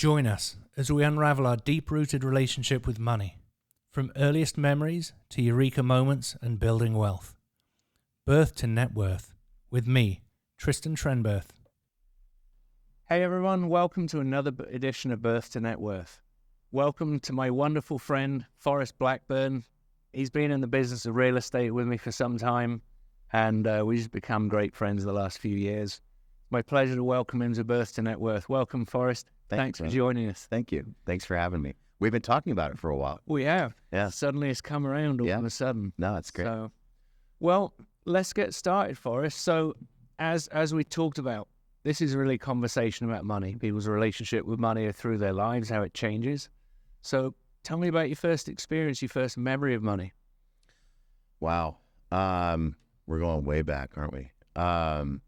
Join us as we unravel our deep-rooted relationship with money, from earliest memories to eureka moments and building wealth. Birth to Net Worth, with me, Tristan Trenberth. Hey everyone, welcome to another edition of Birth to Net Worth. Welcome to my wonderful friend, Forrest Blackburn. He's been in the business of real estate with me for some time, and we've just become great friends the last few years. My pleasure to welcome him to Birth to Net Worth. Welcome, Forrest. Thanks for joining us. Thank you. Thanks for having me. We've been talking about it for a while. We have. Yeah. Suddenly it's come around all of a sudden. No, it's great. So, well, let's get started, Forrest. So, as we talked about, this is really a conversation about money, people's relationship with money through their lives, how it changes. So, tell me about your first experience, your first memory of money. Wow. We're going way back, aren't we? I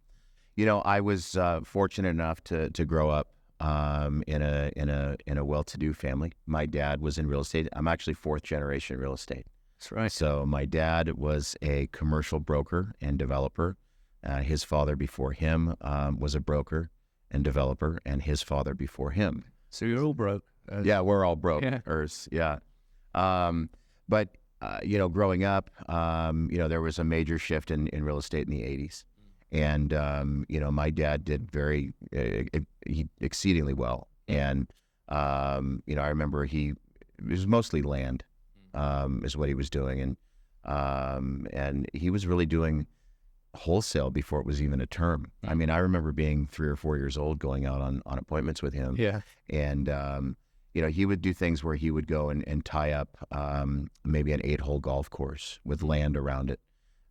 was fortunate enough to grow up in a well-to-do family. My dad was in real estate. I'm actually fourth generation real estate. That's right. So my dad was a commercial broker and developer. His father before him was a broker and developer, and his father before him. So you're all broke. Yeah, we're all broke. Yeah. But growing up, there was a major shift in real estate in the 80s. And, my dad did exceedingly well. And, I remember it was mostly land, is what he was doing. And he was really doing wholesale before it was even a term. I mean, I remember being 3 or 4 years old, going out on appointments with him. Yeah. And, he would do things where he would go and tie up, maybe an 8-hole golf course with land around it.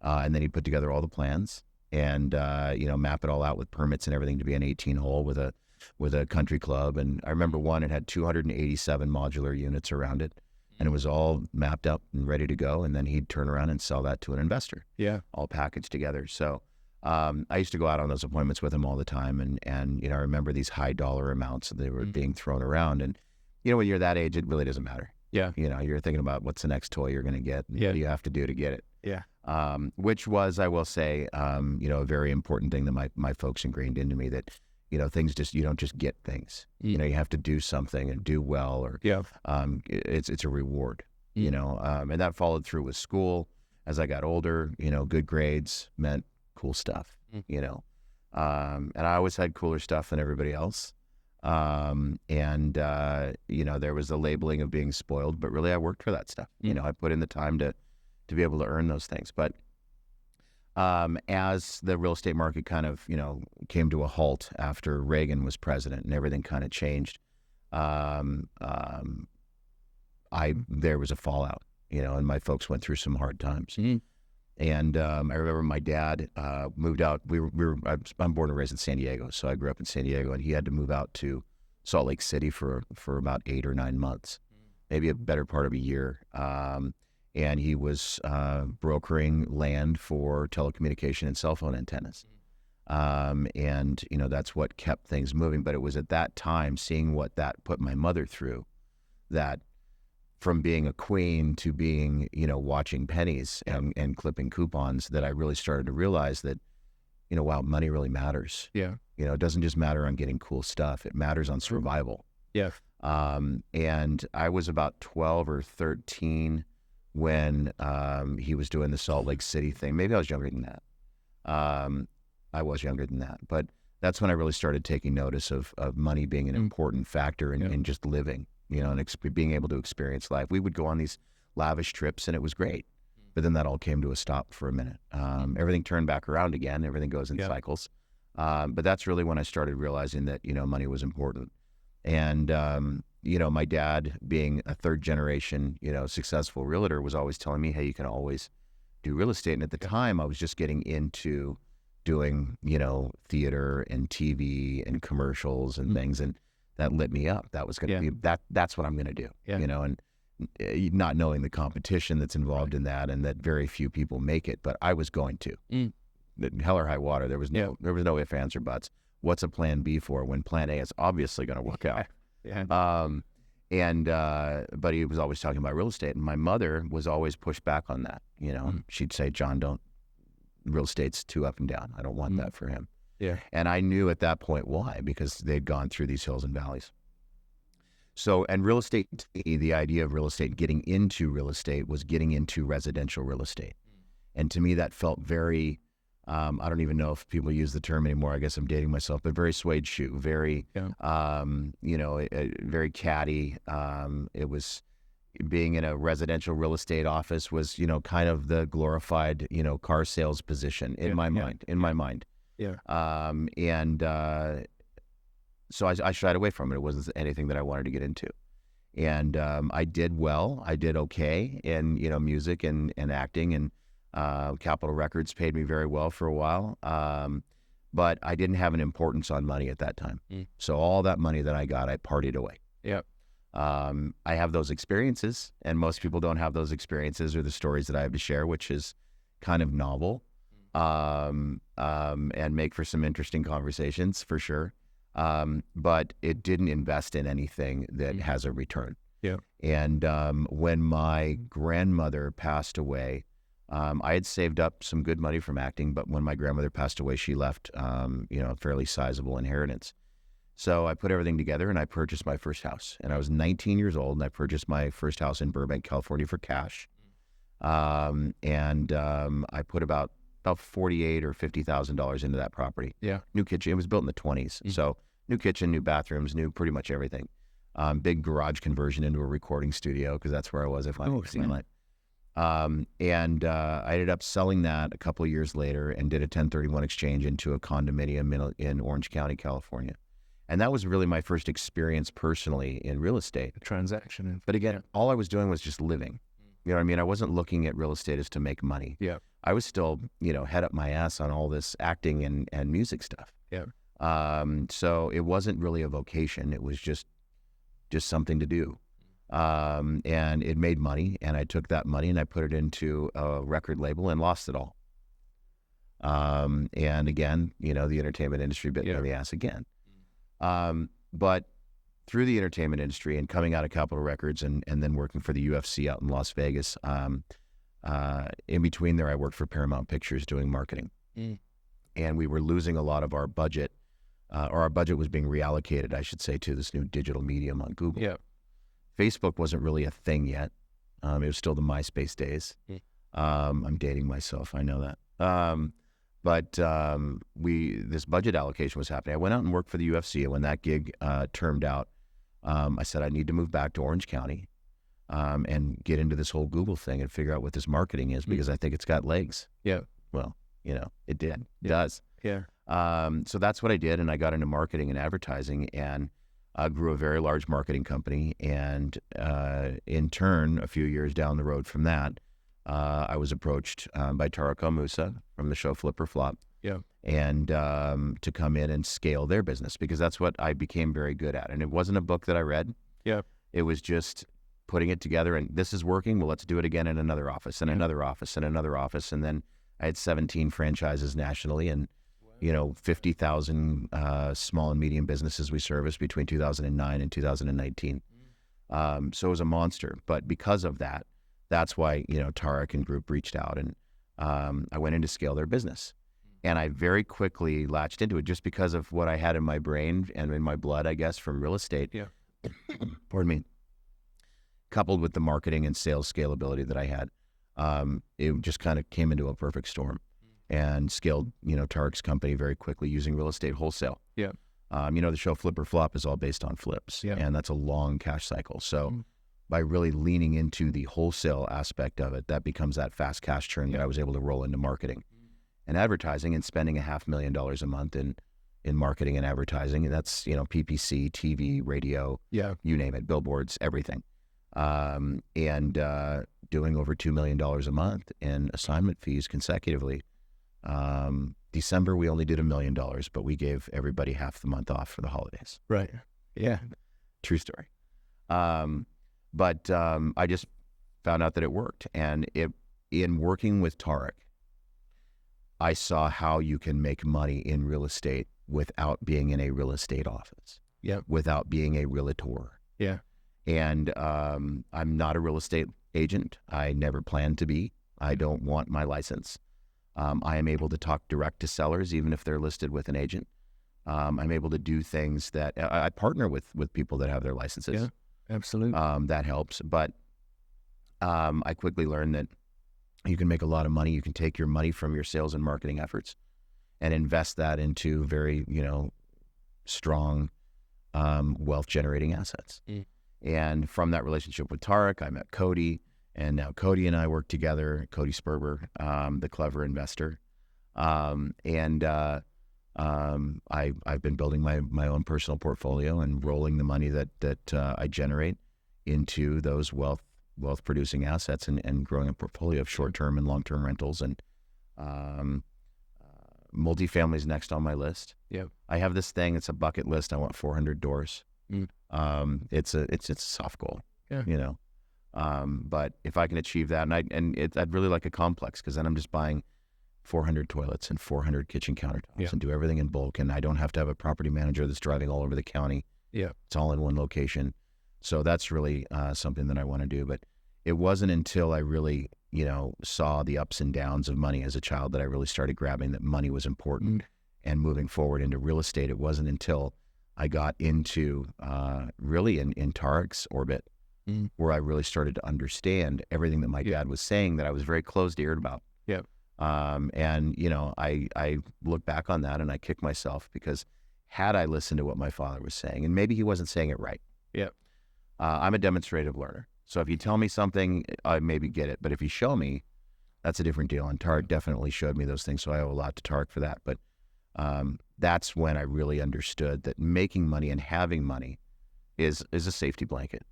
And then he'd put together all the plans. And, map it all out with permits and everything to be an 18-hole with a country club. And I remember one, it had 287 modular units around it, and it was all mapped up and ready to go. And then he'd turn around and sell that to an investor. Yeah. All packaged together. So I used to go out on those appointments with him all the time. And I remember these high dollar amounts that they were being thrown around. And, when you're that age, it really doesn't matter. Yeah. You're thinking about what's the next toy you're going to get. And what do you have to do to get it? Yeah. Which was, I will say, a very important thing that my folks ingrained into me, that, things you don't just get things, you have to do something and do well, or, it's a reward, and that followed through with school. As I got older, good grades meant cool stuff, and I always had cooler stuff than everybody else. There was the labeling of being spoiled, but really I worked for that stuff. I put in the time to be able to earn those things. But as the real estate market kind of, came to a halt after Reagan was president and everything kind of changed, there was a fallout, and my folks went through some hard times. And I remember my dad moved out. I'm born and raised in San Diego, so I grew up in San Diego, and he had to move out to Salt Lake City for about 8 or 9 months, maybe a better part of a year. And he was brokering land for telecommunication and cell phone antennas. That's what kept things moving. But it was at that time, seeing what that put my mother through, that from being a queen to being, watching pennies and clipping coupons, that I really started to realize that, wow, money really matters. Yeah. It doesn't just matter on getting cool stuff. It matters on survival. Yeah. And I was about 12 or 13 when he was doing the Salt Lake City thing. Maybe I was younger than that. I was younger than that. But that's when I really started taking notice of money being an important factor in just living, and being able to experience life. We would go on these lavish trips, and it was great. But then that all came to a stop for a minute. Everything turned back around again. Everything goes in cycles. But that's really when I started realizing that, money was important. And, my dad, being a third generation, successful realtor, was always telling me, hey, you can always do real estate. And at the time, I was just getting into doing, theater and TV and commercials and things. And that lit me up. That was going to be, that's what I'm going to do, and not knowing the competition that's involved in that, and that very few people make it, but I was going to. Hell or high water. There was no ifs, ands, or buts. What's a plan B for when plan A is obviously going to work out? But he was always talking about real estate, and my mother was always pushed back on that. She'd say, John, real estate's too up and down. I don't want that for him. Yeah. And I knew at that point why, because they'd gone through these hills and valleys. So, and real estate, to me, the idea of real estate, getting into real estate was getting into residential real estate. And to me, that felt very, I don't even know if people use the term anymore. I guess I'm dating myself, but very suede shoe, very, very catty. It was being in a residential real estate office was, kind of the glorified, car sales position in my mind, my mind. Yeah. So I shied away from it. It wasn't anything that I wanted to get into. And I did well. I did okay in, music and acting, and Capitol Records paid me very well for a while. But I didn't have an importance on money at that time. So all that money that I got, I partied away. Yeah. I have those experiences, and most people don't have those experiences or the stories that I have to share, which is kind of novel, and make for some interesting conversations for sure. But it didn't invest in anything that has a return. Yeah. And when my grandmother passed away, I had saved up some good money from acting, but when my grandmother passed away, she left, a fairly sizable inheritance. So I put everything together and I purchased my first house. And I was 19 years old, and I purchased my first house in Burbank, California for cash. I put about $48,000 or $50,000 into that property. Yeah. New kitchen. It was built in the 20s. So new kitchen, new bathrooms, new pretty much everything. Big garage conversion into a recording studio, because that's where I was. I finally seen it. I ended up selling that a couple of years later and did a 1031 exchange into a condominium in Orange County, California. And that was really my first experience personally in real estate. Transaction. But again, all I was doing was just living. You know what I mean? I wasn't looking at real estate as to make money. Yeah. I was still, head up my ass on all this acting and music stuff. Yeah. So it wasn't really a vocation. It was just something to do. And it made money, and I took that money and I put it into a record label and lost it all. And again, the entertainment industry bit me in the ass again. But through the entertainment industry and coming out of Capitol Records and then working for the UFC out in Las Vegas, in between there, I worked for Paramount Pictures doing marketing. And we were losing a lot of our budget, or our budget was being reallocated, I should say, to this new digital medium on Google. Yeah. Facebook wasn't really a thing yet. It was still the MySpace days. I'm dating myself, I know that. But this budget allocation was happening. I went out and worked for the UFC, and when that gig termed out, I said I need to move back to Orange County and get into this whole Google thing and figure out what this marketing is, because I think it's got legs. Yeah. Well, it did. It does. Yeah. So that's what I did, and I got into marketing and advertising, and grew a very large marketing company. And in turn, a few years down the road from that, I was approached by Tarek Moussa from the show Flip or Flop. Yeah. And to come in and scale their business, because that's what I became very good at. And it wasn't a book that I read. Yeah. It was just putting it together, and this is working. Well, let's do it again in another office and another office and another office. And then I had 17 franchises nationally, and 50,000 small and medium businesses we serviced between 2009 and 2019. So it was a monster. But because of that, that's why, Tarek and group reached out, and I went in to scale their business. And I very quickly latched into it just because of what I had in my brain and in my blood, I guess, from real estate. Yeah. Pardon me. Coupled with the marketing and sales scalability that I had, it just kind of came into a perfect storm, and scaled, Tarek's company very quickly using real estate wholesale. Yeah. The show Flip or Flop is all based on flips, and that's a long cash cycle. So by really leaning into the wholesale aspect of it, that becomes that fast cash churn that I was able to roll into marketing and advertising, and spending $500,000 a month in marketing and advertising. And that's, PPC, TV, radio, you name it, billboards, everything. And doing over $2 million a month in assignment fees consecutively. December, we only did $1 million, but we gave everybody half the month off for the holidays. Right. Yeah. True story. But I just found out that it worked. And in working with Tarek, I saw how you can make money in real estate without being in a real estate office. Yeah. Without being a realtor. Yeah. And I'm not a real estate agent. I never plan to be. I don't want my license. I am able to talk direct to sellers, even if they're listed with an agent. I'm able to do things that I partner with people that have their licenses. Absolutely. That helps. But I quickly learned that you can make a lot of money. You can take your money from your sales and marketing efforts and invest that into very, strong wealth generating assets. And from that relationship with Tarek, I met Cody, and now Cody and I work together. Cody Sperber, the clever investor. I've been building my own personal portfolio and rolling the money that I generate into those wealth producing assets and growing a portfolio of short-term and long-term rentals, and multifamily is next on my list. Yeah. I have this thing, it's a bucket list. I want 400 doors. It's a soft goal, but if I can achieve that, I'd really like a complex, because then I'm just buying 400 toilets and 400 kitchen countertops and do everything in bulk, and I don't have to have a property manager that's driving all over the county. It's all in one location. So that's really something that I want to do. But it wasn't until I really, saw the ups and downs of money as a child that I really started grabbing that money was important. And moving forward into real estate, it wasn't until I got into really in Tarek's orbit where I really started to understand everything that my dad was saying that I was very closed-eared about. I look back on that and I kick myself, because had I listened to what my father was saying, and maybe he wasn't saying it right. I'm a demonstrative learner. So if you tell me something, I maybe get it. But if you show me, that's a different deal. And Tarek definitely showed me those things. So I owe a lot to Tarek for that. But that's when I really understood that making money and having money is a safety blanket.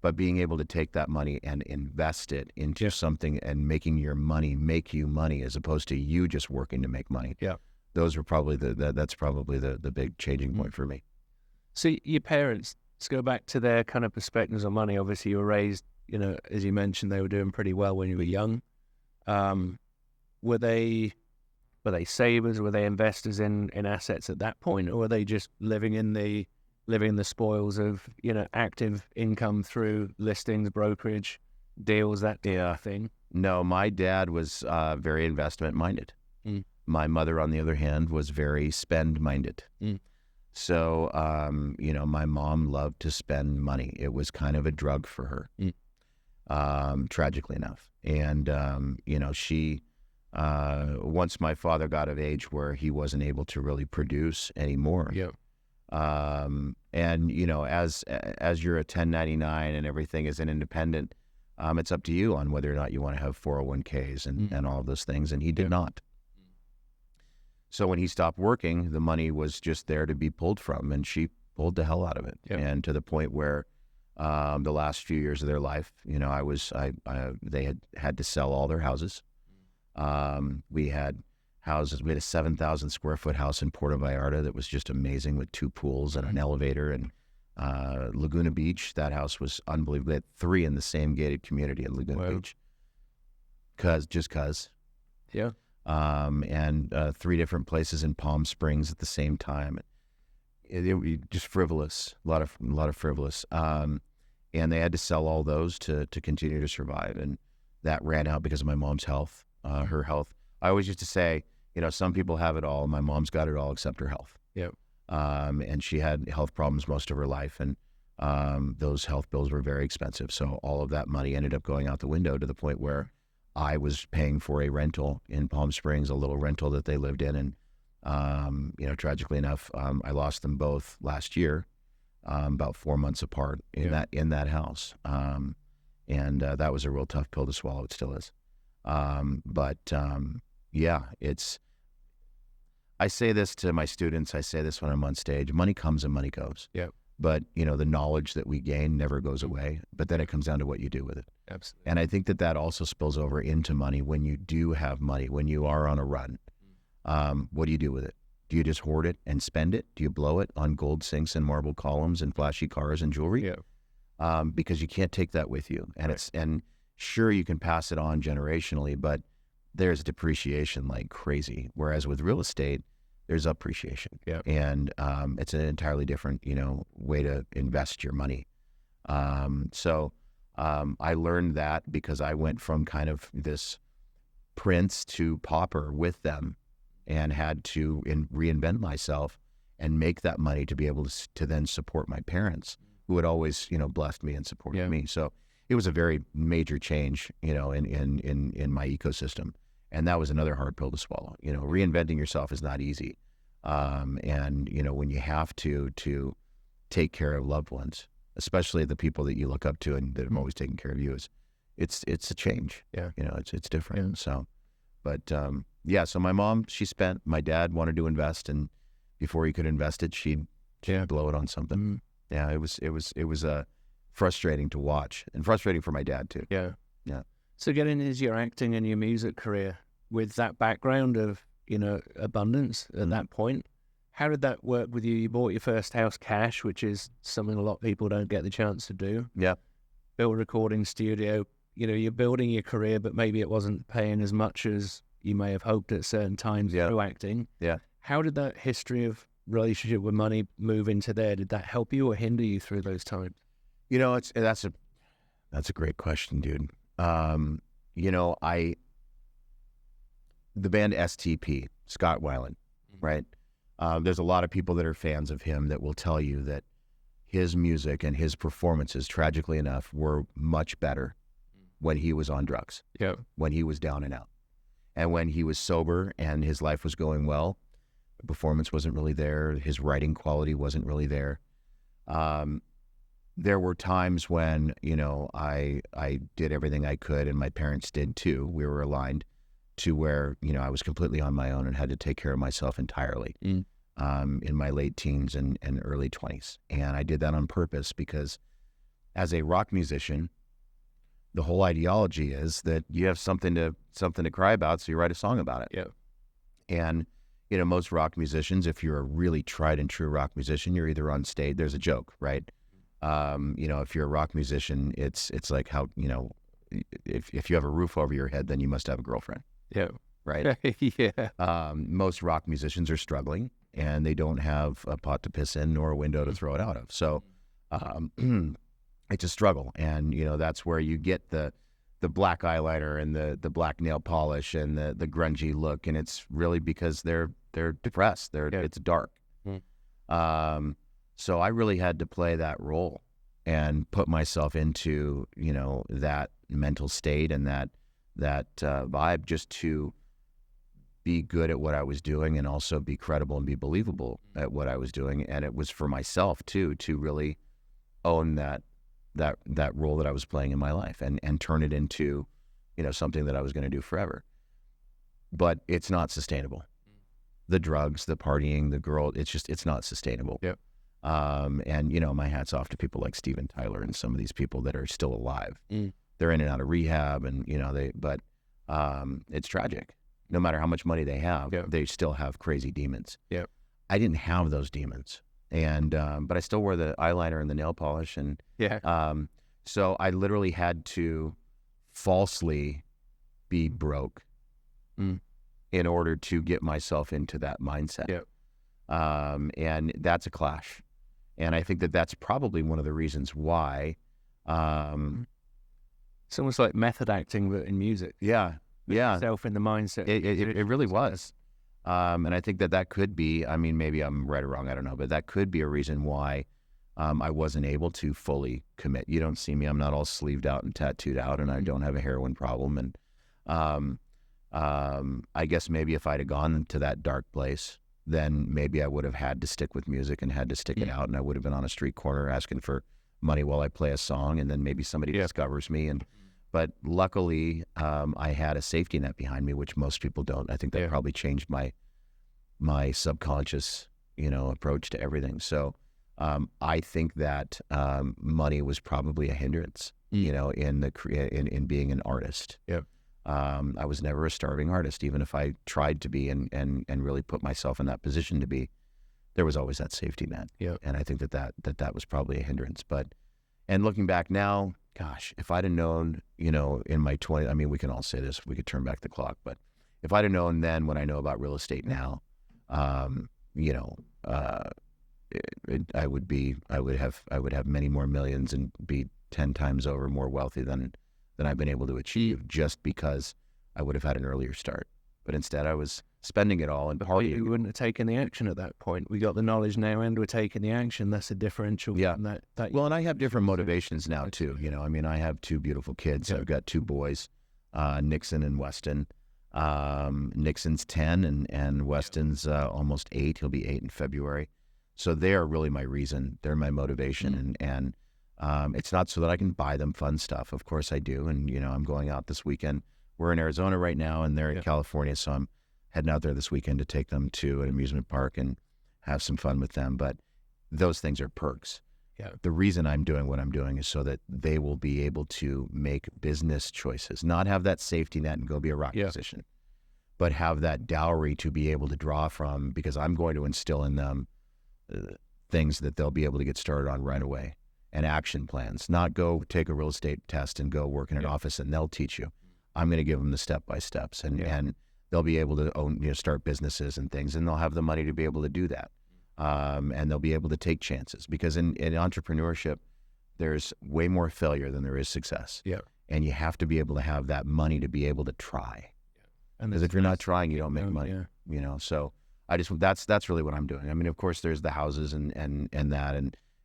But being able to take that money and invest it into something and making your money make you money, as opposed to you just working to make money. Those were probably that's probably the big changing point for me. So your parents, let's go back to their kind of perspectives on money. Obviously you were raised, as you mentioned, they were doing pretty well when you were young. Were they savers? Were they investors in assets at that point? Or were they just living in the spoils of, active income through listings, brokerage, deals, that type of thing? No, my dad was very investment minded. My mother, on the other hand, was very spend minded. So, my mom loved to spend money. It was kind of a drug for her, tragically enough. And, she, once my father got of age where he wasn't able to really produce anymore. And, as you're a 1099 and everything is an independent, it's up to you on whether or not you want to have 401ks and all of those things. And he did not. So when he stopped working, the money was just there to be pulled from, and she pulled the hell out of it. And to the point where the last few years of their life, they had to sell all their houses. We had houses. We had a 7,000 square foot house in Puerto Vallarta that was just amazing, with 2 pools and an elevator, and Laguna Beach. That house was unbelievable. They had 3 in the same gated community in Laguna Beach. Cause. And 3 different places in Palm Springs at the same time. It just frivolous, a lot of frivolous. And they had to sell all those to continue to survive. And that ran out because of my mom's health, her health. I always used to say, some people have it all. My mom's got it all except her health. And she had health problems most of her life. And those health bills were very expensive. So all of that money ended up going out the window, to the point where I was paying for a rental in Palm Springs, a little rental that they lived in. And, tragically enough, I lost them both last year, about 4 months apart in that house. And that was a real tough pill to swallow. It still is. I say this to my students. I say this when I'm on stage: money comes and money goes. But, the knowledge that we gain never goes away. But then it comes down to what you do with it. Absolutely. And I think that also spills over into money. When you do have money, when you are on a run, what do you do with it? Do you just hoard it and spend it? Do you blow it on gold sinks and marble columns and flashy cars and jewelry? Because you can't take that with you. And and sure, you can pass it on generationally, but there's depreciation like crazy. Whereas with real estate, there's appreciation. And it's an entirely different, way to invest your money. I learned that because I went from kind of this prince to pauper with them, and had to reinvent myself and make that money to be able to then support my parents who had always, blessed me and supported me. So it was a very major change, in my ecosystem. And that was another hard pill to swallow. Reinventing yourself is not easy. And when you have to take care of loved ones, especially the people that you look up to and that have always taken care of you, it's a change. Yeah. It's different. Yeah. So, but, so my mom, my dad wanted to invest, and before he could invest it, she'd blow it on something. Mm-hmm. Yeah. It was frustrating to watch, and frustrating for my dad too. Yeah. Yeah. So getting into your acting and your music career with that background of, abundance at that point, how did that work with you? You bought your first house cash, which is something a lot of people don't get the chance to do. Yeah. Built a recording studio. You're building your career, but maybe it wasn't paying as much as you may have hoped at certain times through acting. Yeah. How did that history of relationship with money move into there? Did that help you or hinder you through those times? That's a great question, dude. The band STP, Scott Weiland, right? There's a lot of people that are fans of him that will tell you that his music and his performances, tragically enough, were much better when he was on drugs, when he was down and out. And when he was sober and his life was going well, the performance wasn't really there. His writing quality wasn't really there. There were times when, I did everything I could, and my parents did too. We were aligned to where, I was completely on my own and had to take care of myself entirely in my late teens and early 20s. And I did that on purpose because as a rock musician, the whole ideology is that you have something to cry about, so you write a song about it. Yeah. And, most rock musicians, if you're a really tried and true rock musician, you're either on stage, there's a joke, right? If you're a rock musician, it's like how, if you have a roof over your head, then you must have a girlfriend. Yeah. Right. Yeah. Most rock musicians are struggling, and they don't have a pot to piss in nor a window to throw it out of. So, it's a struggle. And, that's where you get the black eyeliner and the black nail polish and the grungy look. And it's really because they're depressed. It's dark. So I really had to play that role and put myself into, that mental state and that vibe just to be good at what I was doing and also be credible and be believable at what I was doing. And it was for myself too, to really own that role that I was playing in my life and turn it into, something that I was going to do forever. But it's not sustainable. The drugs, the partying, the girl, it's not sustainable. Yep. And my hat's off to people like Steven Tyler and some of these people that are still alive. They're in and out of rehab, and it's tragic. No matter how much money they have, they still have crazy demons. Yeah. I didn't have those demons, and but I still wore the eyeliner and the nail polish, and so I literally had to falsely be broke in order to get myself into that mindset. Yeah. And that's a clash. And I think that that's probably one of the reasons why. It's almost like method acting, but in music. Yeah. Yeah. Yourself in the mindset. It really was. And I think that could be, maybe I'm right or wrong, I don't know, but that could be a reason why I wasn't able to fully commit. You don't see me, I'm not all sleeved out and tattooed out, and I don't have a heroin problem. And I guess maybe if I'd have gone to that dark place, then maybe I would have had to stick with music and had to stick it out, and I would have been on a street corner asking for money while I play a song, and then maybe somebody discovers me. But luckily, I had a safety net behind me, which most people don't. I think that probably changed my subconscious, approach to everything. So I think that money was probably a hindrance, in being an artist. Yeah. I was never a starving artist, even if I tried to be and really put myself in that position to be. There was always that safety net. Yeah. And I think that was probably a hindrance. And looking back now, gosh, if I'd have known, in my 20s, we can all say this, we could turn back the clock, but if I'd have known then what I know about real estate now, I would have many more millions and be 10 times over more wealthy than I've been able to achieve, just because I would have had an earlier start. But instead I was spending it all and But partying. we wouldn't have taken the action at that point. We got the knowledge now and we're taking the action. That's a differential. Yeah. From that Well, and I have different motivations now too. You know, I mean, I have two beautiful kids. Yeah. I've got two boys, Nixon and Weston. Nixon's 10 and Weston's almost 8. He'll be 8 in February. So they are really my reason. They're my motivation. And it's not so that I can buy them fun stuff. Of course I do. And, you know, I'm going out this weekend. We're in Arizona right now and they're in California. So I'm heading out there this weekend to take them to an amusement park and have some fun with them. But those things are perks. Yeah. The reason I'm doing what I'm doing is so that they will be able to make business choices, not have that safety net and go be a rock musician, but have that dowry to be able to draw from, because I'm going to instill in them things that they'll be able to get started on right away, and action plans, not go take a real estate test and go work in an office and they'll teach you. I'm going to give them the step-by-steps and they'll be able to own, you know, start businesses and things, and they'll have the money to be able to do that. And they'll be able to take chances, because in entrepreneurship, there's way more failure than there is success. Yeah. And you have to be able to have that money to be able to try. And Because if you're not trying, you don't make money. Yeah. You know, so I just that's really what I'm doing. I mean, of course, there's the houses and that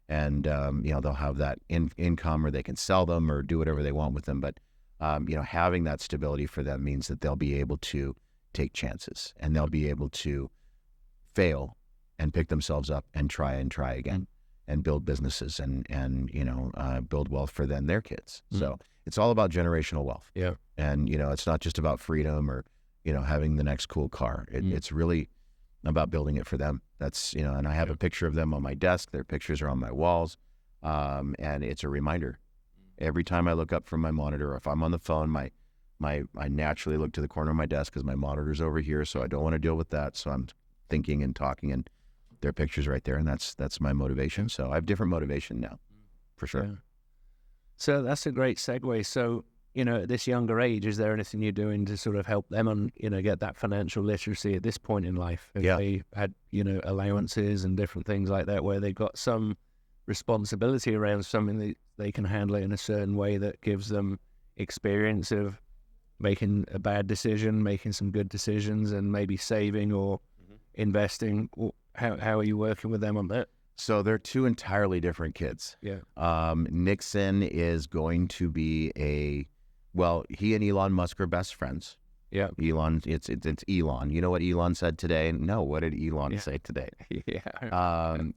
and you know, they'll have that income, or they can sell them or do whatever they want with them. But you know, having that stability for them means that they'll be able to take chances, and they'll be able to fail and pick themselves up and try again and build businesses and you know, build wealth for them, their kids. So it's all about generational wealth. Yeah. And, you know, it's not just about freedom or, you know, having the next cool car. It's really about building it for them. That's, you know, and I have a picture of them on my desk. Their pictures are on my walls. And it's a reminder. Every time I look up from my monitor, or if I'm on the phone, I naturally look to the corner of my desk because my monitor's over here. So I don't want to deal with that. So I'm thinking and talking, and their pictures right there. And that's my motivation. So I have different motivation now, for sure. Yeah. So that's a great segue. So, you know, at this younger age, is there anything you're doing to sort of help them on, you know, get that financial literacy at this point in life? If they had, you know, allowances and different things like that, where they've got some responsibility around something that they can handle it in a certain way that gives them experience of making a bad decision, making some good decisions, and maybe saving or investing. How are you working with them on that? So they're two entirely different kids. Yeah. Nixon is going to be he and Elon Musk are best friends. Yeah. Elon, it's Elon. You know what Elon said today? No, what did Elon say today?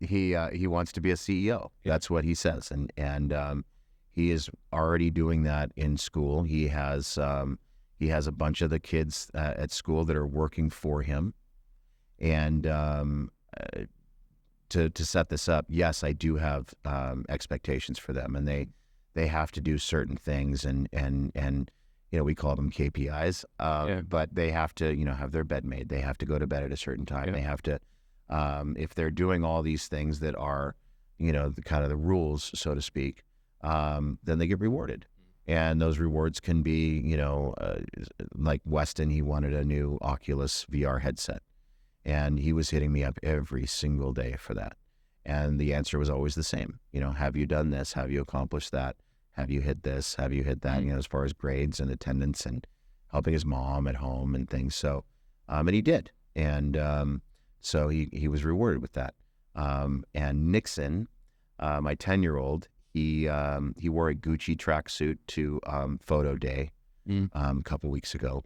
He wants to be a CEO. Yeah. That's what he says, and he is already doing that in school. He has a bunch of the kids at school that are working for him, and to set this up, yes, I do have expectations for them, and they have to do certain things, and you know, we call them KPIs, but they have to, you know, have their bed made. They have to go to bed at a certain time. Yeah. They have to, if they're doing all these things that are, you know, the kind of the rules, so to speak, then they get rewarded. And those rewards can be, you know, like Weston, he wanted a new Oculus VR headset. And he was hitting me up every single day for that. And the answer was always the same. You know, have you done this? Have you accomplished that? Have you hit this? Have you hit that? You know, as far as grades and attendance and helping his mom at home and things. So, and he did. And so he was rewarded with that. And Nixon, my 10-year-old, he wore a Gucci tracksuit to photo day a couple weeks ago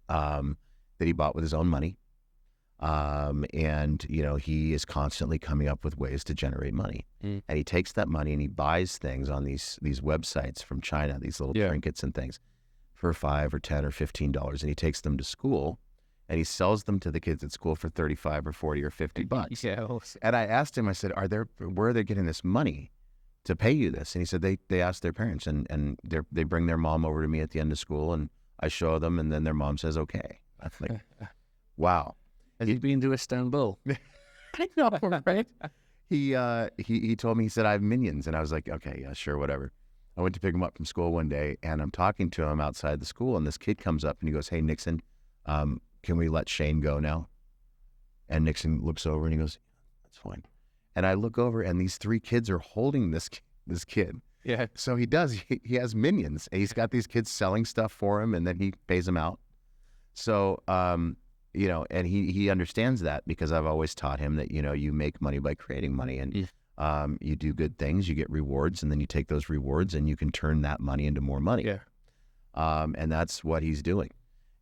that he bought with his own money. And, you know, he is constantly coming up with ways to generate money. And he takes that money and he buys things on these websites from China, these little trinkets and things for $5 or $10 or $15. And he takes them to school and he sells them to the kids at school for $35 or $40 or $50. Yeah. Awesome. And I asked him, I said, where are they getting this money to pay you this? And he said, they asked their parents, and they bring their mom over to me at the end of school, and I show them, and then their mom says, okay. I'm like, wow. Has he been to Istanbul? I know, right? He told me, he said, I have minions. And I was like, okay, yeah, sure, whatever. I went to pick him up from school one day, and I'm talking to him outside the school, and this kid comes up and he goes, hey, Nixon, can we let Shane go now? And Nixon looks over and he goes, that's fine. And I look over, and these 3 kids are holding this kid. Yeah. So he does. He has minions. He's got these kids selling stuff for him, and then he pays them out. So you know, and he understands that because I've always taught him that, you know, you make money by creating money, and you do good things, you get rewards, and then you take those rewards and you can turn that money into more money. Yeah. And that's what he's doing.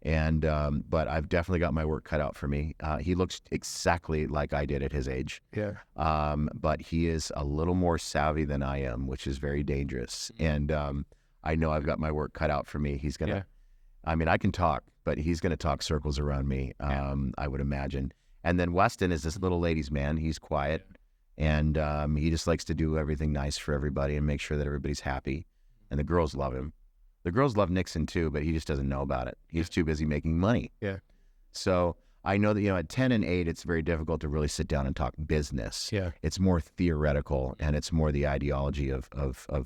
And, but I've definitely got my work cut out for me. He looks exactly like I did at his age. Yeah. But he is a little more savvy than I am, which is very dangerous. And, I know I've got my work cut out for me. He's going to, I mean, I can talk, but he's going to talk circles around me. I would imagine. And then Weston is this little ladies' man. He's quiet, and, he just likes to do everything nice for everybody and make sure that everybody's happy. And the girls love him. The girls love Nixon too, but he just doesn't know about it. He's too busy making money. Yeah. So I know that, you know, at 10 and 8, it's very difficult to really sit down and talk business. Yeah. It's more theoretical, and it's more the ideology of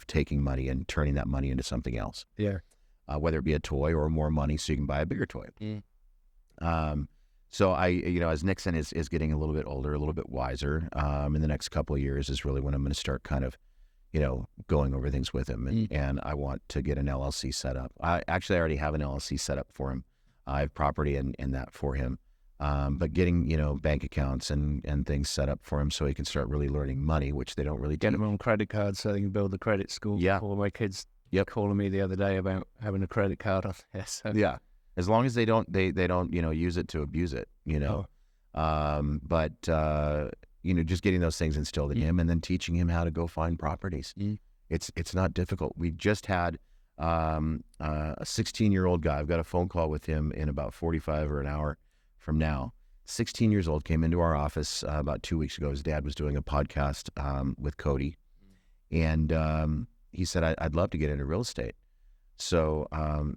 taking money and turning that money into something else. Yeah. Whether it be a toy or more money so you can buy a bigger toy. So I, you know, as Nixon is getting a little bit older, a little bit wiser, in the next couple of years is really when I'm going to start kind of, you know, going over things with him. And I want to get an LLC set up. I already have an LLC set up for him. I have property in that for him. But getting, you know, bank accounts and things set up for him so he can start really learning money, which they don't really Get do. them on credit cards so they can build the credit score. Yeah. All my kids calling me the other day about having a credit card on. Yes. Yeah. As long as they don't, you know, use it to abuse it, you know. You know, just getting those things instilled in him, and then teaching him how to go find properties. It's not difficult. We just had a 16-year-old guy. I've got a phone call with him in about 45 or an hour from now. 16 years old, came into our office about 2 weeks ago. His dad was doing a podcast with Cody, and he said, I'd love to get into real estate. So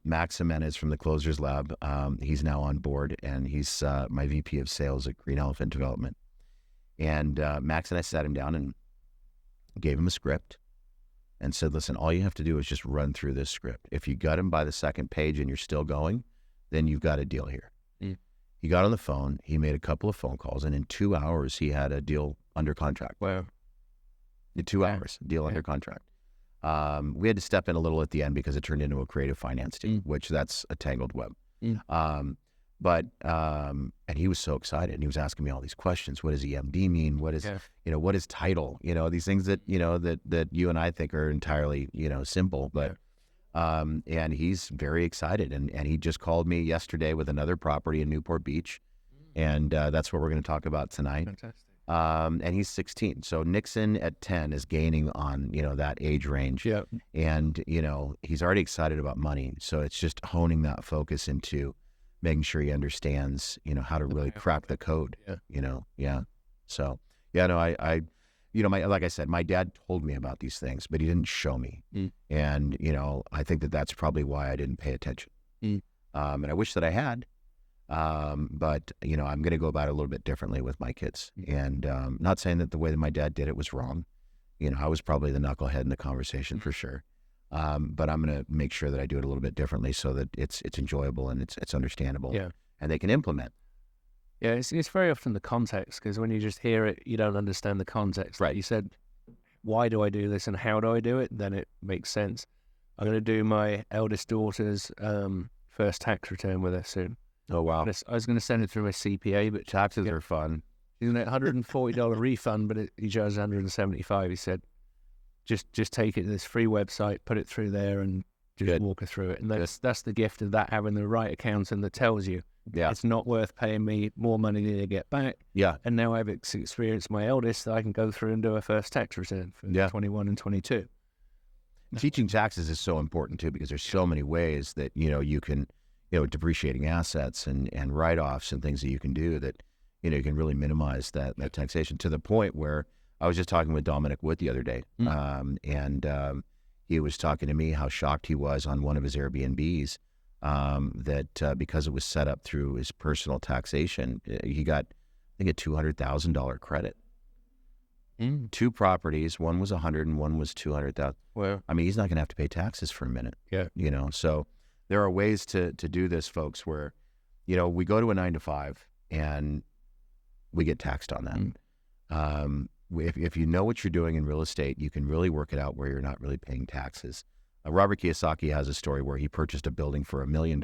Max Jimenez from the Closers Lab, he's now on board, and he's my VP of sales at Green Elephant Development. And Max and I sat him down and gave him a script and said, listen, all you have to do is just run through this script. If you got him by the second page and you're still going, then you've got a deal here. He got on the phone, he made a couple of phone calls, and in 2 hours, he had a deal under contract. Wow. In 2 hours, deal under contract. We had to step in a little at the end because it turned into a creative finance team, which that's a tangled web. And he was so excited, and he was asking me all these questions. What does EMD mean? What is, you know, what is title? You know, these things that, you know, that you and I think are entirely, you know, simple, but, and he's very excited. And he just called me yesterday with another property in Newport Beach. And, that's what we're going to talk about tonight. Fantastic. And he's 16. So Nixon at 10 is gaining on, you know, that age range. Yeah. And, you know, he's already excited about money. So it's just honing that focus into making sure he understands, you know, how to really crack the code, you know? Yeah. So, yeah, no, I, you know, like I said, my dad told me about these things, but he didn't show me. And, you know, I think that that's probably why I didn't pay attention. And I wish that I had, but, you know, I'm going to go about it a little bit differently with my kids. And, not saying that the way that my dad did it was wrong. You know, I was probably the knucklehead in the conversation for sure. But I'm going to make sure that I do it a little bit differently so that it's enjoyable and it's understandable, and they can implement. Yeah, it's very often the context, because when you just hear it, you don't understand the context. Right. You said, why do I do this and how do I do it? Then it makes sense. I'm going to do my eldest daughter's first tax return with her soon. Oh, wow. I was going to send it through my CPA, but Taxes are fun. she's going to $140 refund, but he charges $175. He said, just take it to this free website, put it through there, and just walk her through it. And that's the gift of that, having the right accountant that tells you it's not worth paying me more money than you get back. Yeah. And now I've experienced my eldest that I can go through and do a first tax return for 21 and 22. Teaching taxes is so important too, because there's so many ways that, you know, you can, you know, depreciating assets and write-offs and things that you can do that, you know, you can really minimize that taxation, to the point where I was just talking with Dominic Wood the other day. He was talking to me how shocked he was on one of his Airbnbs, that because it was set up through his personal taxation, he got, I think, a $200,000 credit. 2 properties, one was 100 and one was 200,000. Well, I mean, he's not going to have to pay taxes for a minute. Yeah. You know, so there are ways to do this, folks, where, you know, we go to a 9-to-5 and we get taxed on that. If you know what you're doing in real estate, you can really work it out where you're not really paying taxes. Robert Kiyosaki has a story where he purchased a building for $1 million,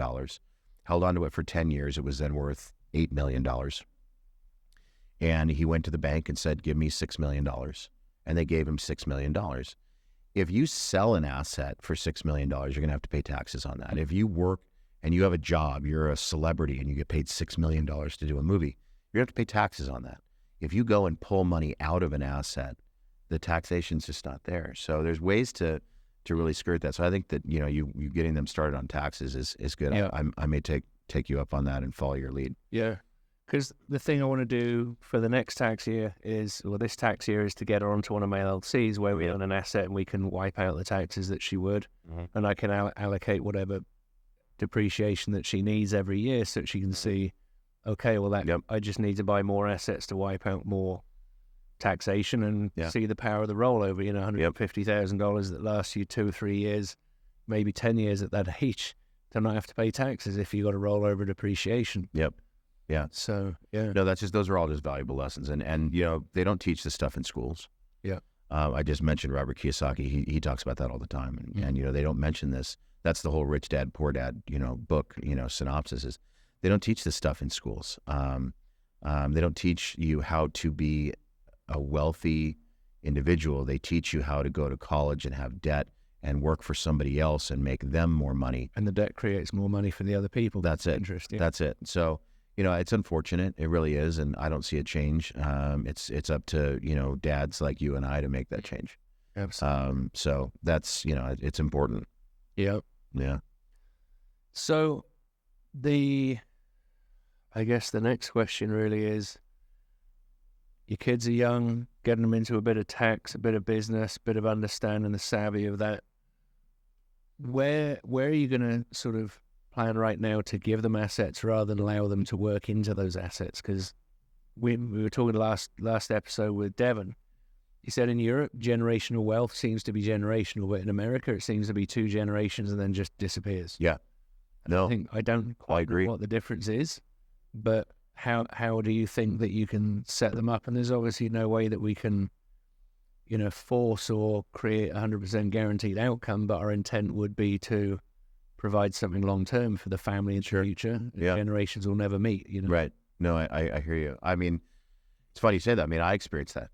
held onto it for 10 years. It was then worth $8 million. And he went to the bank and said, give me $6 million. And they gave him $6 million. If you sell an asset for $6 million, you're going to have to pay taxes on that. If you work and you have a job, you're a celebrity and you get paid $6 million to do a movie, you have to pay taxes on that. If you go and pull money out of an asset, the taxation's just not there. So there's ways to really skirt that. So I think that, you getting them started on taxes is good. Yeah. I may take you up on that and follow your lead. Yeah. Because the thing I want to do for the next tax year is, or this tax year, is to get her onto one of my LLCs where we own an asset and we can wipe out the taxes that she would. And I can allocate whatever depreciation that she needs every year so that she can see, okay, well, I just need to buy more assets to wipe out more taxation and see the power of the rollover. $150,000 that lasts you 2 or 3 years, maybe 10 years at that age, to not have to pay taxes if you got a rollover depreciation. Yep. Yeah. So, yeah. No, those are all just valuable lessons. And they don't teach this stuff in schools. Yeah. I just mentioned Robert Kiyosaki. He talks about that all the time. And they don't mention this. That's the whole Rich Dad, Poor Dad, book, synopsis is they don't teach this stuff in schools. They don't teach you how to be a wealthy individual. They teach you how to go to college and have debt and work for somebody else and make them more money. And the debt creates more money for the other people. That's it. Interesting. That's it. So, it's unfortunate. It really is. And I don't see a change. It's up to, dads like you and I to make that change. Absolutely. So that's, it's important. Yep. Yeah. So I guess the next question really is, your kids are young, getting them into a bit of tax, a bit of business, a bit of understanding the savvy of that. Where are you going to sort of plan right now to give them assets rather than allow them to work into those assets? Because we were talking last episode with Devon. He said in Europe, generational wealth seems to be generational, but in America, it seems to be 2 generations and then just disappears. Yeah. No, I don't quite agree. know what the difference is, but how do you think that you can set them up? And there's obviously no way that we can, force or create a 100% guaranteed outcome, but our intent would be to provide something long-term for the family in the future. Yeah. Generations will never meet, Right. No, I hear you. I mean, it's funny you say that. I mean, I experienced that.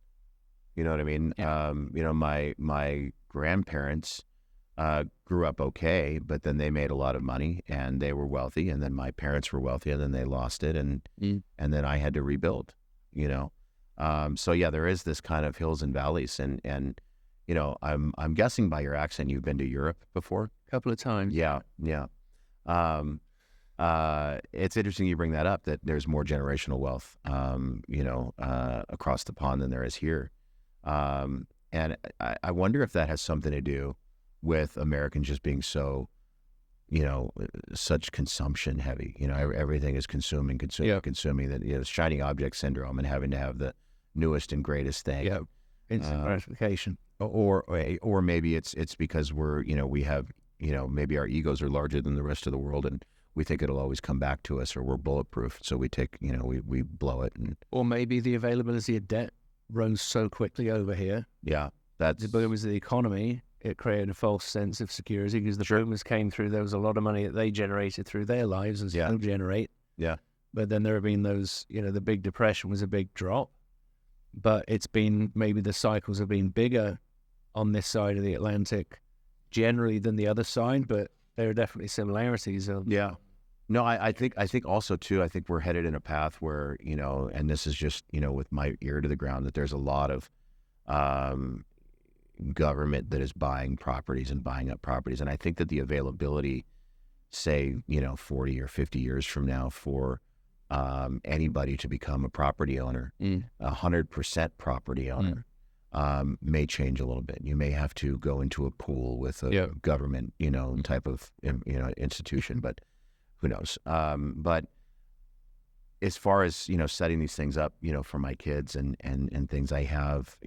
You know what I mean? Yeah. My grandparents grew up okay, but then they made a lot of money and they were wealthy, and then my parents were wealthy and then they lost it, and then I had to rebuild, So yeah, there is this kind of hills and valleys, and I'm guessing by your accent you've been to Europe before? A couple of times. Yeah. It's interesting you bring that up, that there's more generational wealth, across the pond than there is here. And I wonder if that has something to do with Americans just being so, such consumption heavy. Everything is consuming, that, shiny object syndrome and having to have the newest and greatest thing. Yeah. Instant gratification. Or maybe it's because we have, maybe our egos are larger than the rest of the world and we think it'll always come back to us, or we're bulletproof. So we take, we blow it. Or maybe the availability of debt rose so quickly over here. Yeah. But it was the economy. It created a false sense of security because the boomers came through. There was a lot of money that they generated through their lives and still generate. Yeah. But then there have been those, the big depression was a big drop. But it's been, maybe the cycles have been bigger on this side of the Atlantic generally than the other side, but there are definitely similarities. Yeah. No, I think also too, I think we're headed in a path where, and this is just, with my ear to the ground, that there's a lot of government that is buying properties and buying up properties. And I think that the availability, say, 40 or 50 years from now for anybody to become a property owner, 100% property owner, may change a little bit. You may have to go into a pool with a government, type of, institution, but who knows? But as far as, setting these things up, for my kids and things, I have,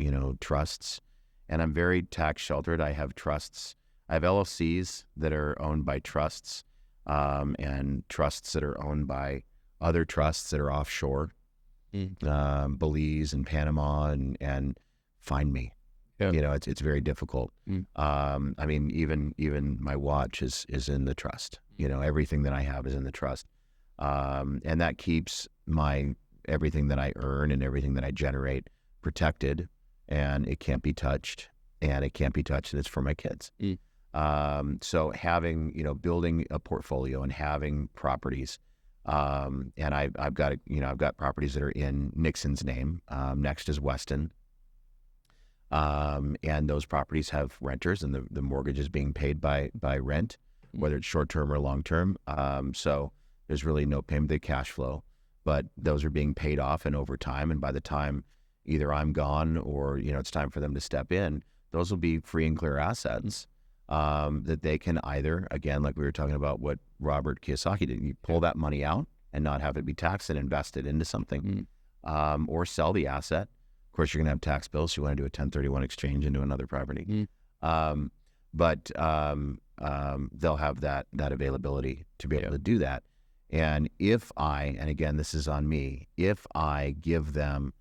trusts, and I'm very tax sheltered. I have trusts. I have LLCs that are owned by trusts, and trusts that are owned by other trusts that are offshore, Belize and Panama, and find me. Yeah. It's very difficult. I mean, even my watch is in the trust. Everything that I have is in the trust. And that keeps my everything that I earn and everything that I generate protected, and it can't be touched, and it's for my kids. So having, building a portfolio and having properties, and I've got properties that are in Nixon's name. Next is Weston. And those properties have renters, and the mortgage is being paid by rent, whether it's short-term or long-term. So there's really no payment to cash flow, but those are being paid off and over time. And by the time either I'm gone or, it's time for them to step in, those will be free and clear assets that they can either, again, like we were talking about what Robert Kiyosaki did, you pull that money out and not have it be taxed and invest it into something, or sell the asset. Of course, you're going to have tax bills, so you want to do a 1031 exchange into another property. But they'll have that availability to be able to do that. And and again, this is on me, if I give them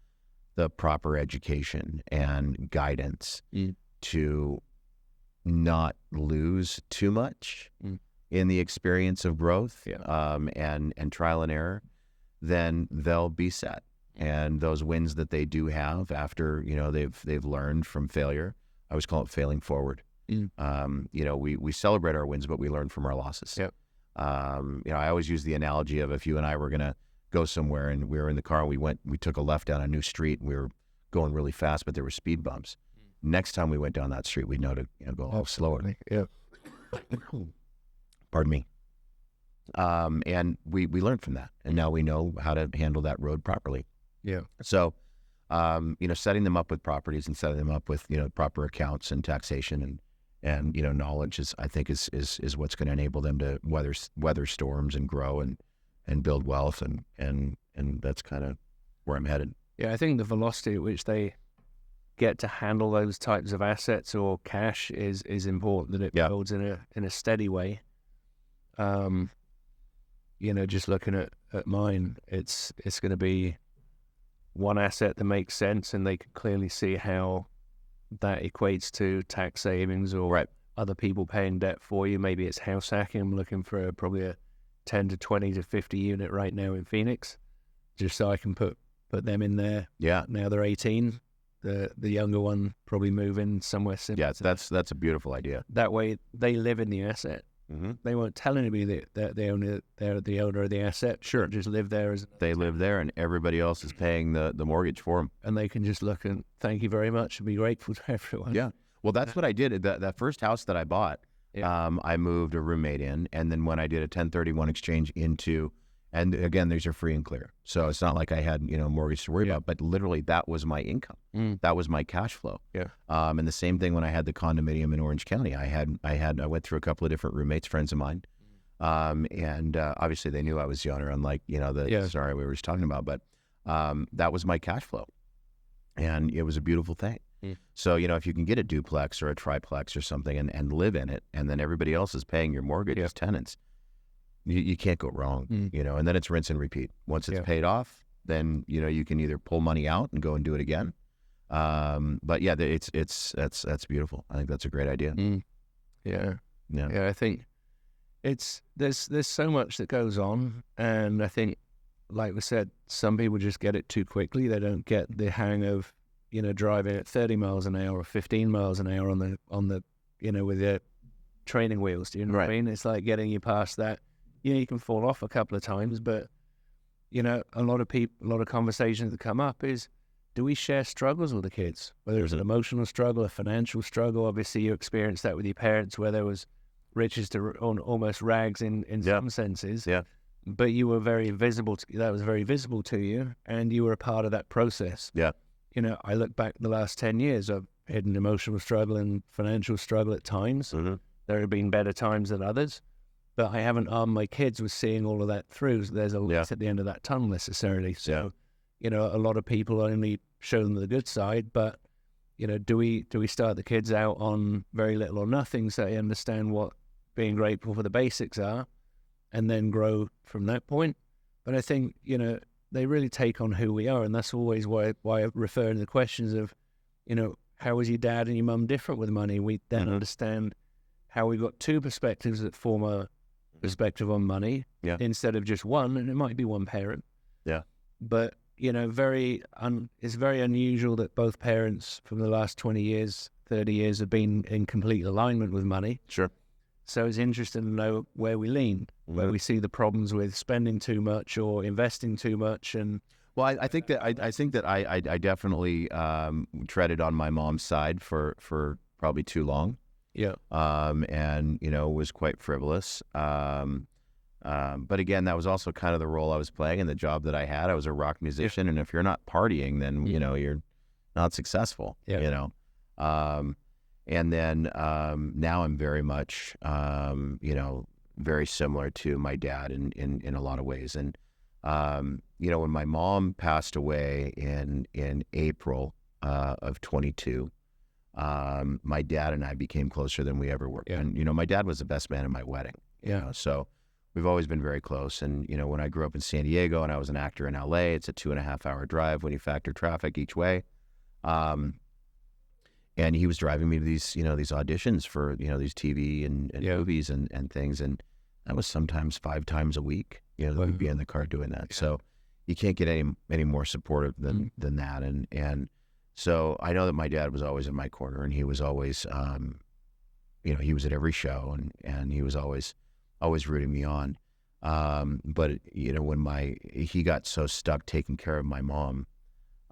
the proper education and guidance to not lose too much in the experience of growth, and trial and error, then they'll be set. And those wins that they do have after, they've learned from failure, I always call it failing forward. We celebrate our wins, but we learn from our losses. I always use the analogy of if you and I were going to go somewhere and we were in the car, and we took a left down a new street, and we were going really fast, but there were speed bumps. Next time we went down that street, we'd know to go a little slower. Pardon me. And we learned from that, and now we know how to handle that road properly. So, setting them up with properties and setting them up with, proper accounts and taxation and knowledge I think is what's going to enable them to weather storms and grow and build wealth. And that's kind of where I'm headed. Yeah. I think the velocity at which they get to handle those types of assets or cash is important, that it builds in a steady way. Just looking at mine, it's going to be one asset that makes sense, and they can clearly see how that equates to tax savings or other people paying debt for you. Maybe it's house hacking. I'm looking for probably a 10 to 20 to 50 unit right now in Phoenix, just so I can put them in there. Now they're 18. The younger one probably move in somewhere similar. That's a beautiful idea. That way they live in the asset. They won't tell anybody that they're the owner of the asset. Sure. Just live there. They live there, and everybody else is paying the mortgage for them. And they can just look and thank you very much and be grateful to everyone. Yeah. Well, that's what I did. That first house that I bought, I moved a roommate in, and then when I did a 1031 exchange into, and again, these are free and clear. So it's not like I had, mortgage to worry about, but literally that was my income. That was my cash flow. And the same thing when I had the condominium in Orange County. I went through a couple of different roommates, friends of mine. And obviously they knew I was the owner, unlike, the scenario we were just talking about, but that was my cash flow. And it was a beautiful thing. So, if you can get a duplex or a triplex or something and live in it, and then everybody else is paying your mortgage as tenants, you can't go wrong, and then it's rinse and repeat. Once it's paid off, then, you can either pull money out and go and do it again. But yeah, that's beautiful. I think that's a great idea. Yeah. I think there's so much that goes on. And I think, like we said, some people just get it too quickly. They don't get the hang of, driving at 30 miles an hour or 15 miles an hour on the, with your training wheels. Do you know what I mean? It's like getting you past that. You can fall off a couple of times, but, a lot of conversations that come up is, do we share struggles with the kids? Whether it's an emotional struggle, a financial struggle. Obviously, you experienced that with your parents, where there was riches to almost rags in some senses. But you were very visible. That was very visible to you, and you were a part of that process. I look back the last 10 years. I've had an emotional struggle and financial struggle at times. There have been better times than others. But I haven't armed my kids with seeing all of that through. So there's a light at the end of that tunnel necessarily. So, a lot of people only show them the good side. But, do we start the kids out on very little or nothing, so they understand what being grateful for the basics are, and then grow from that point? But I think, they really take on who we are. And that's always why I refer to the questions of, how was your dad and your mum different with money? We then understand how we've got two perspectives that form a perspective on money instead of just one, and it might be one parent. but it's very unusual that both parents from the last 20 years, 30 years have been in complete alignment with money. Sure. So it's interesting to know where we lean, where we see the problems with spending too much or investing too much. And well, I think that I definitely treaded on my mom's side for probably too long. Yeah. And was quite frivolous. But again, that was also kind of the role I was playing and the job that I had. I was a rock musician, and if you're not partying, then you're not successful. Yeah. And then now I'm very much very similar to my dad in a lot of ways. And when my mom passed away in April of 22, my dad and I became closer than we ever were. Yeah. And my dad was the best man in my wedding. So we've always been very close. And when I grew up in San Diego and I was an actor in LA, it's a 2.5 hour drive when you factor traffic each way. And he was driving me to these these auditions for these TV and movies and things, and that was sometimes 5 times a week. We'd be in the car doing that. Yeah. So you can't get any more supportive than that. And so I know that my dad was always in my corner, and he was always he was at every show, and he was always rooting me on. But when he got so stuck taking care of my mom,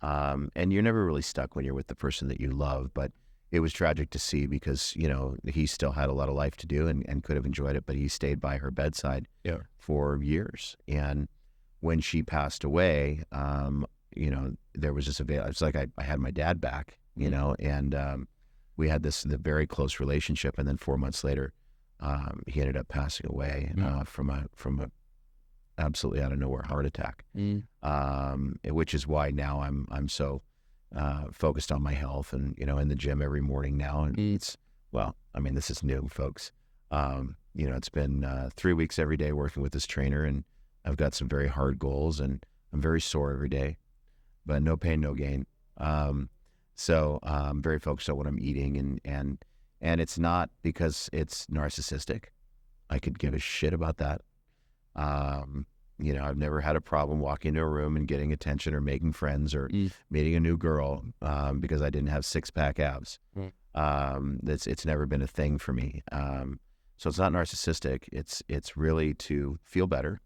and you're never really stuck when you're with the person that you love, but it was tragic to see because, he still had a lot of life to do and could have enjoyed it, but he stayed by her bedside for years. And when she passed away, there was just it's like I had my dad back, and we had the very close relationship. And then 4 months later, he ended up passing away from a absolutely out of nowhere heart attack, which is why now I'm so focused on my health and in the gym every morning now. And this is new, folks. It's been 3 weeks every day working with this trainer, and I've got some very hard goals, and I'm very sore every day, but no pain, no gain. So I'm very focused on what I'm eating, and it's not because it's narcissistic. I could give a shit about that. I've never had a problem walking into a room and getting attention or making friends or meeting a new girl because I didn't have 6-pack abs. It's never been a thing for me. So it's not narcissistic. It's really to feel better,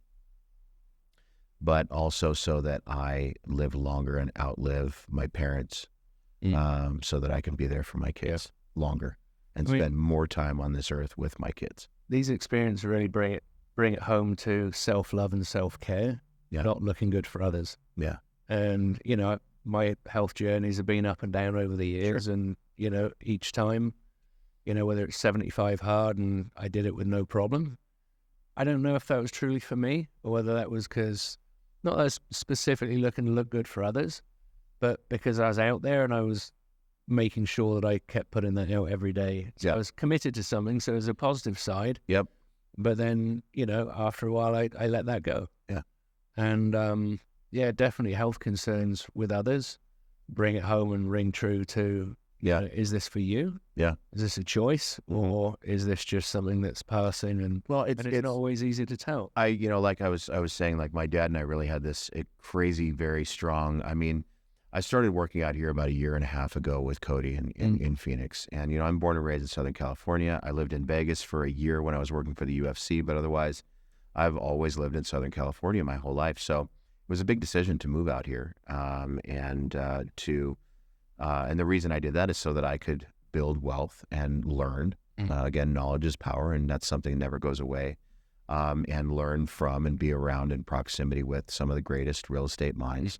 but also so that I live longer and outlive my parents, so that I can be there for my kids longer and spend more time on this earth with my kids. These experiences really bring it home to self-love and self-care, not looking good for others. Yeah. And, my health journeys have been up and down over the years. Sure. And, each time, whether it's 75 hard and I did it with no problem, I don't know if that was truly for me or whether that was because, not as specifically looking to look good for others, but because I was out there and I was making sure that I kept putting that out every day. So I was committed to something. So there's a positive side. Yep. But then, after a while, I let that go. Yeah. And, definitely health concerns with others bring it home and ring true to, is this for you? Yeah. Is this a choice? Or is this just something that's passing? And it's not always easy to tell. Like I was saying, like my dad and I really had this crazy, very strong, I started working out here about 1.5 years ago with Cody in Phoenix. And, I'm born and raised in Southern California. I lived in Vegas for 1 year when I was working for the UFC, but otherwise I've always lived in Southern California my whole life. So it was a big decision to move out here. And the reason I did that is so that I could build wealth and learn. Again, knowledge is power, and that's something that never goes away. And learn from and be around in proximity with some of the greatest real estate minds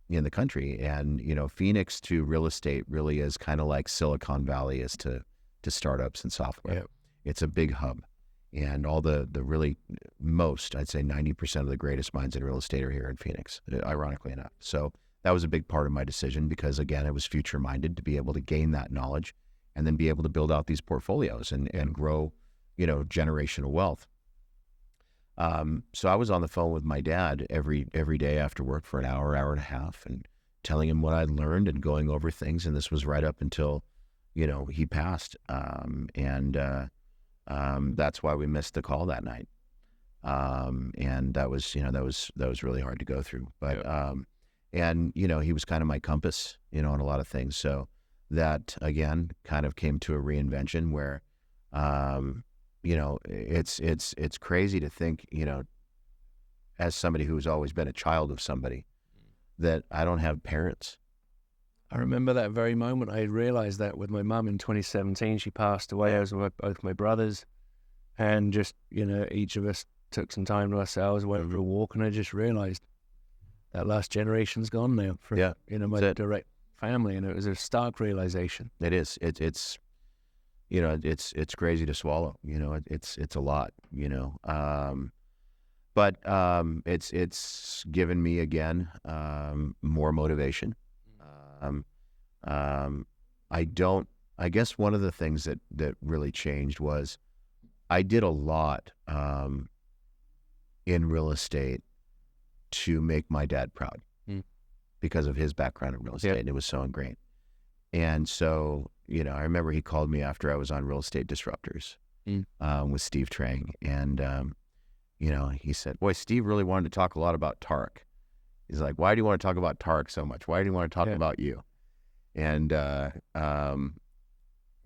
in the country. And, Phoenix to real estate really is kind of like Silicon Valley is to startups and software. Yeah. It's a big hub. And all the really I'd say 90% of the greatest minds in real estate are here in Phoenix, ironically enough. So that was a big part of my decision because, again, it was future-minded to be able to gain that knowledge and then be able to build out these portfolios and grow, generational wealth. So I was on the phone with my dad every day after work for an hour and a half and telling him what I'd learned and going over things. And this was right up until, he passed. That's why we missed the call that night. And that was, that was really hard to go through. But, and, he was kind of my compass, on a lot of things. So that, again, kind of came to a reinvention where, it's crazy to think, as somebody who's always been a child of somebody, that I don't have parents. I remember that very moment. I realized that with my mum in 2017. She passed away. I was with both my brothers, and just, each of us took some time to ourselves, went for a walk, and I just realized that last generation's gone now from, my direct family, and it was a stark realization. It is. It's crazy to swallow. It's a lot. But it's given me again more motivation. I guess one of the things that really changed was I did a lot in real estate to make my dad proud because of his background in real estate, and it was so ingrained. And so, I remember he called me after I was on Real Estate Disruptors with Steve Trang, and he said, "Boy, Steve really wanted to talk a lot about Tarek." He's like, "Why do you want to talk about Tarek so much? Why do you want to talk about you?" And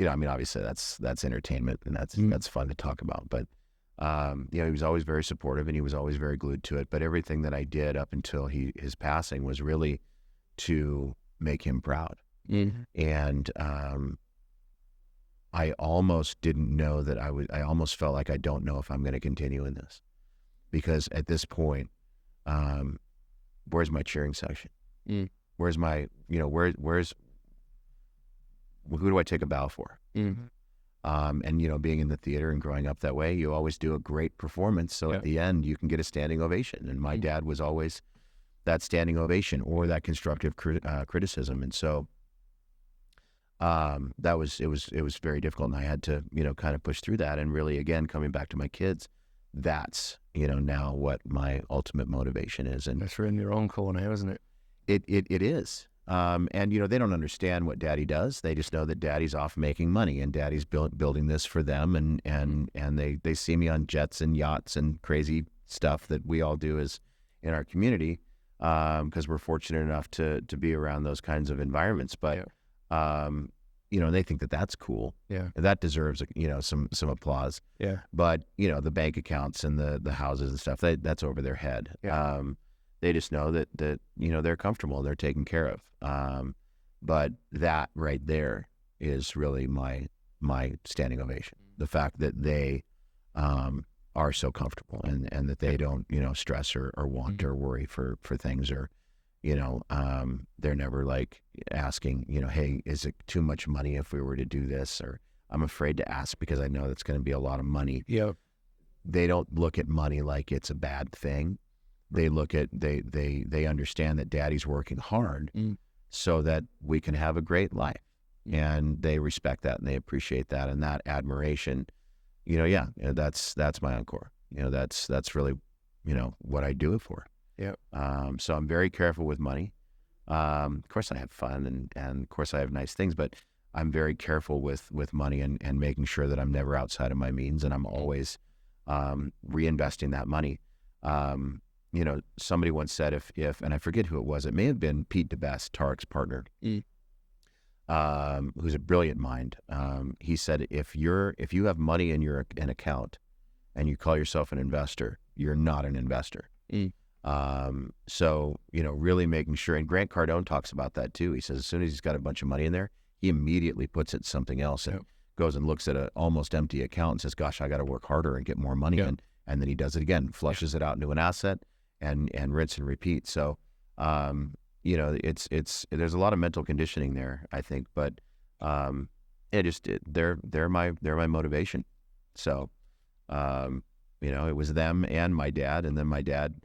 obviously that's entertainment, and that's fun to talk about. But he was always very supportive, and he was always very glued to it. But everything that I did up until his passing was really to make him proud. And I almost didn't know that I almost felt like I don't know if I'm going to continue in this, because at this point, where's my cheering section? Where's my, who do I take a bow for? And, being in the theater and growing up that way, you always do a great performance. So at the end, you can get a standing ovation. And my dad was always that standing ovation or that constructive criticism. And so it was very difficult. And I had to, kind of push through that. And really, again, coming back to my kids, that's, now what my ultimate motivation is. And that's in your own corner, isn't it? It is. And, they don't understand what daddy does. They just know that daddy's off making money, and daddy's building this for them. And they see me on jets and yachts and crazy stuff that we all do as in our community, because we're fortunate enough to be around those kinds of environments. But, they think that that's cool. Yeah. And that deserves, some applause. Yeah. But, the bank accounts and the houses and stuff, that's over their head. Yeah. They just know that they're comfortable and they're taken care of. But that right there is really my standing ovation. The fact that they are so comfortable and that they don't, stress or want or worry for things, or, they're never like asking, hey, is it too much money if we were to do this? Or I'm afraid to ask because I know that's going to be a lot of money. Yeah. They don't look at money like it's a bad thing. They look at, they understand that daddy's working hard so that we can have a great life. And they respect that and they appreciate that, and that admiration, that's my encore. That's really, what I do it for. Yeah. So I'm very careful with money. Of course I have fun and of course I have nice things, but I'm very careful with money and making sure that I'm never outside of my means, and I'm always reinvesting that money. Somebody once said if, and I forget who it was, it may have been Pete DeBest, Tarek's partner, who's a brilliant mind. He said, if you have money in an account and you call yourself an investor, you're not an investor. So, really making sure, and Grant Cardone talks about that too. He says, as soon as he's got a bunch of money in there, he immediately puts it in something else and goes and looks at an almost empty account and says, gosh, I got to work harder and get more money in. And then he does it again, flushes it out into an asset and rinse and repeat. So, there's a lot of mental conditioning there, I think, but, they're my motivation. So, it was them and my dad, and then my dad,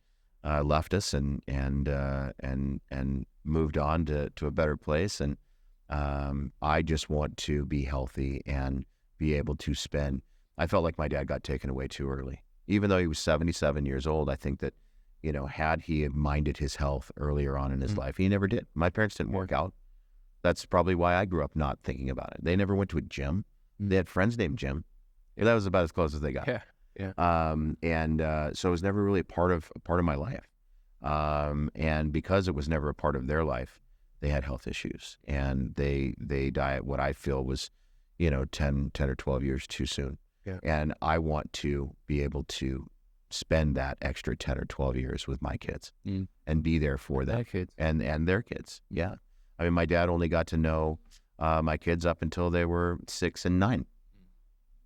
left us and moved on to a better place. And, I just want to be healthy and be able to spend. I felt like my dad got taken away too early, even though he was 77 years old. I think that, had he minded his health earlier on in his life, he never did. My parents didn't work out. That's probably why I grew up not thinking about it. They never went to a gym. They had friends named Jim. That was about as close as they got. Yeah. Yeah. So it was never really a part of my life. And because it was never a part of their life, they had health issues, and they died what I feel was, 10 or 12 years too soon. Yeah. And I want to be able to spend that extra 10 or 12 years with my kids and be there for them. Their kids. And their kids. Yeah. I mean, my dad only got to know my kids up until they were 6 and 9.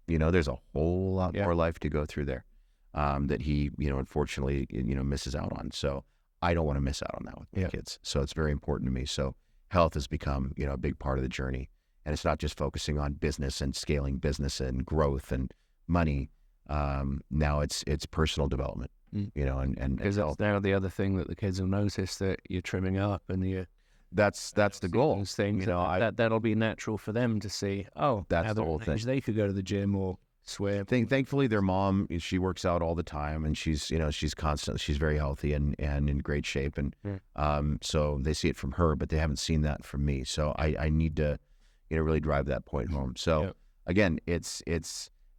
There's a whole lot more life to go through there that he, unfortunately, misses out on. So I don't want to miss out on that with my kids. So it's very important to me. So health has become, a big part of the journey. And it's not just focusing on business and scaling business and growth and money. Now it's personal development, and because health. that's now the other thing that the kids will notice, that you're trimming up and you're. That's the goal. Those things, that'll be natural for them to see. Oh, that's the whole thing. They could go to the gym or swim. Thankfully, their mom, she works out all the time, and she's very healthy and in great shape, and so they see it from her, but they haven't seen that from me. So I need to, really drive that point home. So again, it's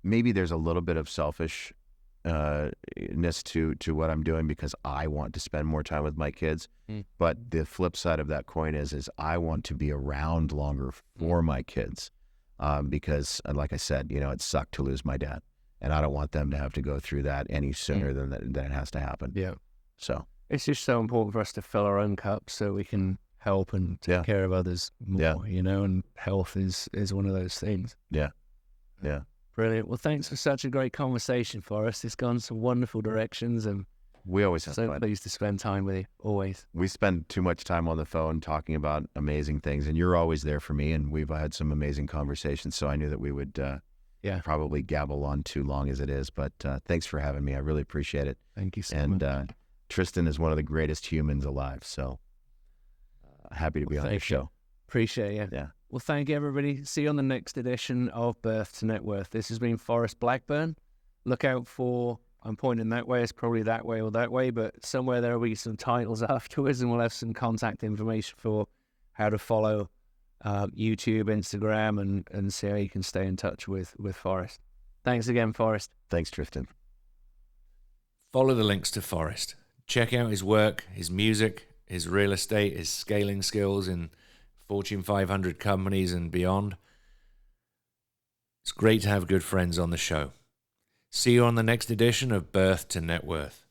maybe there's a little bit of selfishness to what I'm doing because I want to spend more time with my kids. But the flip side of that coin is I want to be around longer for my kids. Because like I said, it sucked to lose my dad, and I don't want them to have to go through that any sooner than it has to happen. Yeah. So it's just so important for us to fill our own cups so we can help and take care of others more, and health is one of those things. Yeah. Brilliant. Well, thanks for such a great conversation, Forrest. It's gone some wonderful directions, and we always have so fun. Pleased to spend time with you, always. We spend too much time on the phone talking about amazing things, and you're always there for me, and we've had some amazing conversations, so I knew that we would probably gabble on too long as it is, but thanks for having me. I really appreciate it. Thank you so much. And Tristan is one of the greatest humans alive, so happy to be on your show. Appreciate you. Yeah. Well, thank you, everybody. See you on the next edition of Birth to Net Worth. This has been Forrest Blackburn. Look out for, I'm pointing that way, it's probably that way or that way, but somewhere there will be some titles afterwards, and we'll have some contact information for how to follow YouTube, Instagram, and see how you can stay in touch with Forrest. Thanks again, Forrest. Thanks, Tristan. Follow the links to Forrest. Check out his work, his music, his real estate, his scaling skills in Fortune 500 companies and beyond. It's great to have good friends on the show. See you on the next edition of Birth to Net Worth.